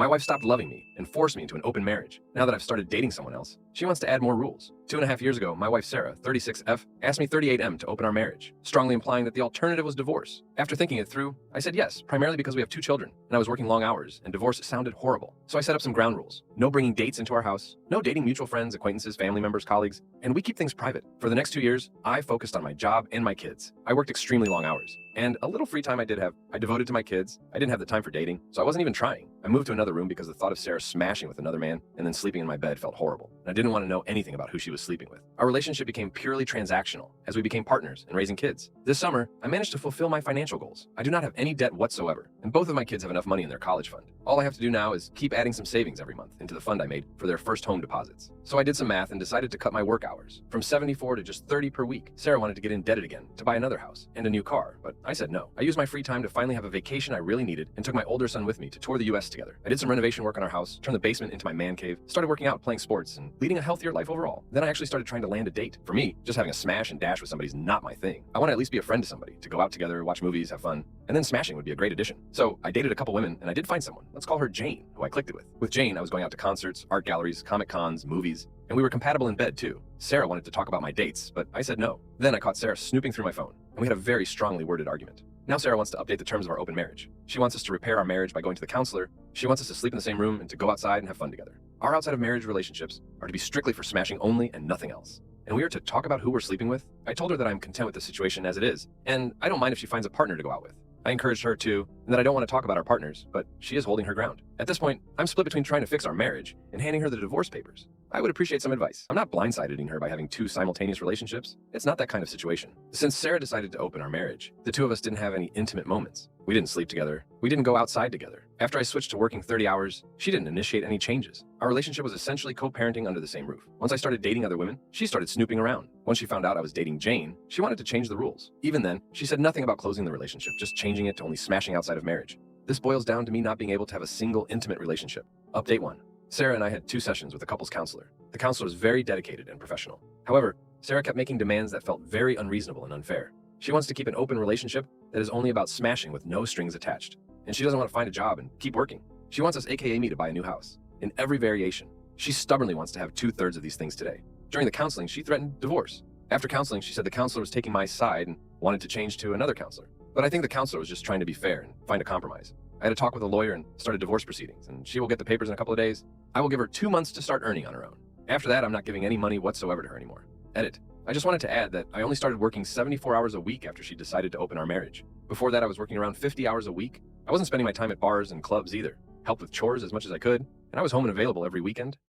My wife stopped loving me and forced me into an open marriage. Now that I've started dating someone else, she wants to add more rules. 2.5 years ago, my wife Sarah, 36F, asked me 38M to open our marriage, strongly implying that the alternative was divorce. After thinking it through, I said yes, primarily because we have 2 children, and I was working long hours, and divorce sounded horrible. So I set up some ground rules. No bringing dates into our house, no dating mutual friends, acquaintances, family members, colleagues, and we keep things private. For the next 2 years, I focused on my job and my kids. I worked extremely long hours, and a little free time I did have, I devoted to my kids. I didn't have the time for dating, so I wasn't even trying. I moved to another room because the thought of Sarah smashing with another man and then sleeping in my bed felt horrible, and I didn't want to know anything about who she was sleeping with. Our relationship became purely transactional as we became partners and raising kids. This summer, I managed to fulfill my financial goals. I do not have any debt whatsoever, and both of my kids have enough money in their college fund. All I have to do now is keep adding some savings every month into the fund I made for their first home deposits. So I did some math and decided to cut my work hours from 74 to just 30 per week. Sarah wanted to get indebted again to buy another house and a new car, but I said no. I used my free time to finally have a vacation I really needed and took my older son with me to tour the US together. I did some renovation work on our house, turned the basement into my man cave, started working out, playing sports, and leading a healthier life overall. Then I actually started trying to land a date. For me, just having a smash and dash with somebody is not my thing. I want to at least be a friend to somebody, to go out together, watch movies, have fun, and then smashing would be a great addition. So I dated a couple women, and I did find someone. Let's call her Jane, who I clicked it with. With Jane, I was going out to concerts, art galleries, comic cons, movies, and we were compatible in bed too. Sarah wanted to talk about my dates, but I said no. Then I caught Sarah snooping through my phone, and we had a very strongly worded argument. Now Sarah wants to update the terms of our open marriage. She wants us to repair our marriage by going to the counselor. She wants us to sleep in the same room and to go outside and have fun together. Our outside of marriage relationships are to be strictly for smashing only and nothing else. And we are to talk about who we're sleeping with. I told her that I'm content with the situation as it is, and I don't mind if she finds a partner to go out with. I encouraged her to, and that I don't want to talk about our partners, but she is holding her ground. At this point, I'm split between trying to fix our marriage and handing her the divorce papers. I would appreciate some advice. I'm not blindsiding her by having 2 simultaneous relationships. It's not that kind of situation. Since Sarah decided to open our marriage, the 2 of us didn't have any intimate moments. We didn't sleep together. We didn't go outside together. After I switched to working 30 hours, she didn't initiate any changes. Our relationship was essentially co-parenting under the same roof. Once I started dating other women, she started snooping around. Once she found out I was dating Jane, she wanted to change the rules. Even then, she said nothing about closing the relationship, just changing it to only smashing outside of marriage. This boils down to me not being able to have a single intimate relationship. Update 1. Sarah and I had 2 sessions with a couples counselor. The counselor was very dedicated and professional. However, Sarah kept making demands that felt very unreasonable and unfair. She wants to keep an open relationship that is only about smashing with no strings attached. And she doesn't want to find a job and keep working. She wants us, aka me, to buy a new house. In every variation. She stubbornly wants to have 2/3 of these things today. During the counseling, she threatened divorce. After counseling, she said the counselor was taking my side and wanted to change to another counselor. But I think the counselor was just trying to be fair and find a compromise. I had a talk with a lawyer and started divorce proceedings, and she will get the papers in a couple of days. I will give her 2 months to start earning on her own. After that, I'm not giving any money whatsoever to her anymore. Edit. I just wanted to add that I only started working 74 hours a week after she decided to open our marriage. Before that, I was working around 50 hours a week. I wasn't spending my time at bars and clubs either. Helped with chores as much as I could, and I was home and available every weekend.